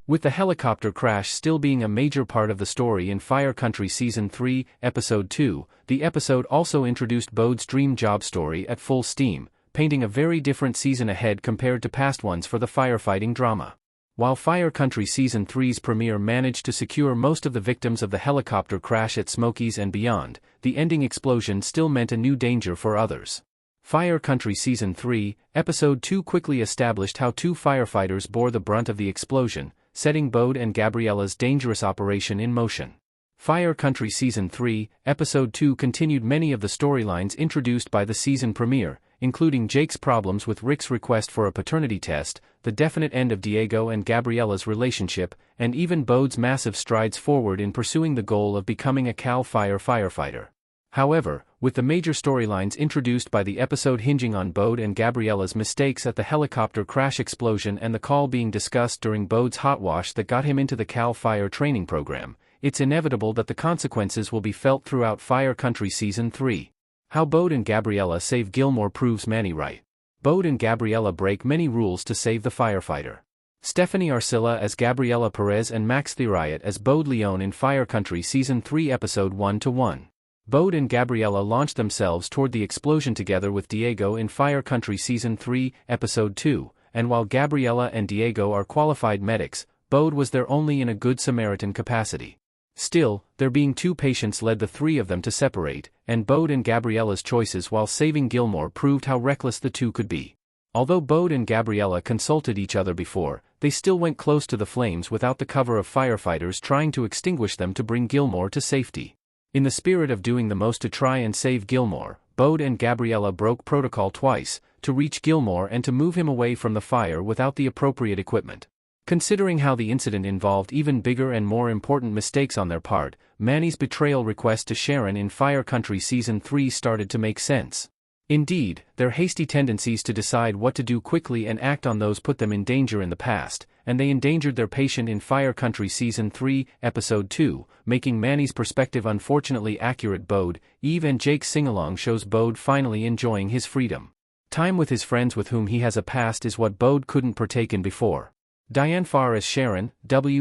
With the helicopter crash still being a major part of the story in Fire Country Season 3, Episode 2, the episode also introduced Bode's dream job story at full steam, painting a very different season ahead compared to past ones for the firefighting drama. While Fire Country Season 3's premiere managed to secure most of the victims of the helicopter crash at Smokies and beyond, the ending explosion still meant a new danger for others. Fire Country Season 3, Episode 2 quickly established how two firefighters bore the brunt of the explosion, setting Bode and Gabriella's dangerous operation in motion. Fire Country Season 3, Episode 2 continued many of the storylines introduced by the season premiere, including Jake's problems with Rick's request for a paternity test, the definite end of Diego and Gabriella's relationship, and even Bode's massive strides forward in pursuing the goal of becoming a CAL FIRE firefighter. However, with the major storylines introduced by the episode hinging on Bode and Gabriella's mistakes at the helicopter crash explosion and the call being discussed during Bode's hot wash that got him into the CAL FIRE training program, it's inevitable that the consequences will be felt throughout Fire Country Season 3. How Bode and Gabriella save Gilmore proves Manny right. Bode and Gabriella break many rules to save the firefighter. Stephanie Arcilla as Gabriella Perez and Max Theriot as Bode Leon in Fire Country Season 3 Episode 1-1. Bode and Gabriella launched themselves toward the explosion together with Diego in Fire Country Season 3, Episode 2, and while Gabriella and Diego are qualified medics, Bode was there only in a Good Samaritan capacity. Still, their being too patient led the three of them to separate, and Bode and Gabriella's choices while saving Gilmore proved how reckless the two could be. Although Bode and Gabriella consulted each other before, they still went close to the flames without the cover of firefighters trying to extinguish them to bring Gilmore to safety. In the spirit of doing the most to try and save Gilmore, Bode and Gabriella broke protocol twice, to reach Gilmore and to move him away from the fire without the appropriate equipment. Considering how the incident involved even bigger and more important mistakes on their part, Manny's betrayal request to Sharon in Fire Country Season 3 started to make sense. Indeed, their hasty tendencies to decide what to do quickly and act on those put them in danger in the past, and they endangered their patient in Fire Country Season 3, Episode 2, making Manny's perspective unfortunately accurate. Bode, Eve and Jake's sing-along shows Bode finally enjoying his freedom. Time with his friends with whom he has a past is what Bode couldn't partake in before. Diane Farr as Sharon,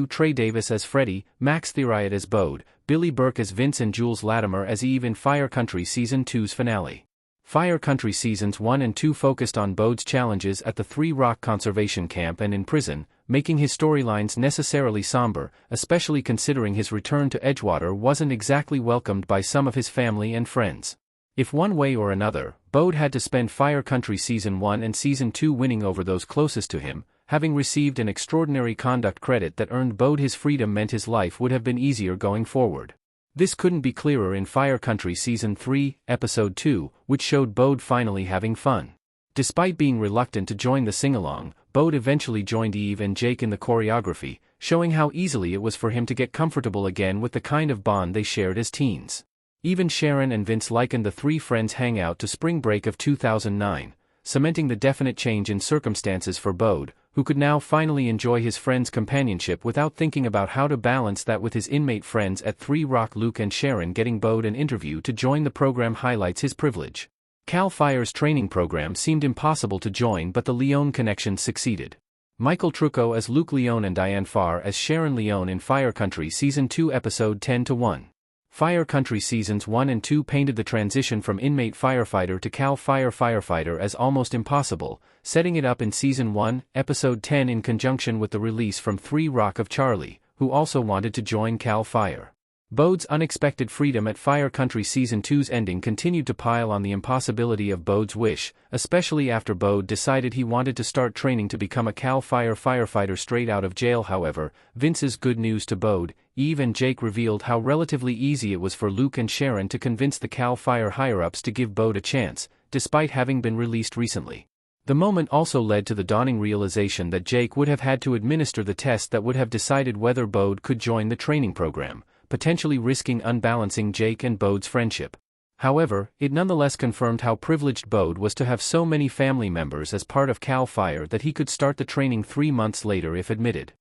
Trey Davis as Freddie, Max Theriot as Bode, Billy Burke as Vince and Jules Latimer as Eve in Fire Country Season 2's finale. Fire Country Seasons 1 and 2 focused on Bode's challenges at the Three Rock Conservation Camp and in prison, making his storylines necessarily somber, especially considering his return to Edgewater wasn't exactly welcomed by some of his family and friends. If one way or another, Bode had to spend Fire Country Season 1 and Season 2 winning over those closest to him, having received an extraordinary conduct credit that earned Bode his freedom meant his life would have been easier going forward. This couldn't be clearer in Fire Country Season 3, Episode 2, which showed Bode finally having fun. Despite being reluctant to join the sing-along, Bode eventually joined Eve and Jake in the choreography, showing how easily it was for him to get comfortable again with the kind of bond they shared as teens. Even Sharon and Vince likened the three friends' hangout to spring break of 2009, cementing the definite change in circumstances for Bode, who could now finally enjoy his friends' companionship without thinking about how to balance that with his inmate friends at Three Rock. Luke and Sharon getting Bode an interview to join the program highlights his privilege. CAL FIRE's training program seemed impossible to join, but the Leon connection succeeded. Michael Trucco as Luke Leon and Diane Farr as Sharon Leon in Fire Country Season 2 Episode 10-1. Fire Country Seasons 1 and 2 painted the transition from inmate firefighter to CAL FIRE firefighter as almost impossible, setting it up in Season 1, Episode 10 in conjunction with the release from Three Rock of Charlie, who also wanted to join CAL FIRE. Bode's unexpected freedom at Fire Country Season 2's ending continued to pile on the impossibility of Bode's wish, especially after Bode decided he wanted to start training to become a CAL FIRE firefighter straight out of jail. However, Vince's good news to Bode, Eve and Jake revealed how relatively easy it was for Luke and Sharon to convince the CAL FIRE higher-ups to give Bode a chance, despite having been released recently. The moment also led to the dawning realization that Jake would have had to administer the test that would have decided whether Bode could join the training program, potentially risking unbalancing Jake and Bode's friendship. However, it nonetheless confirmed how privileged Bode was to have so many family members as part of CAL FIRE that he could start the training 3 months later if admitted.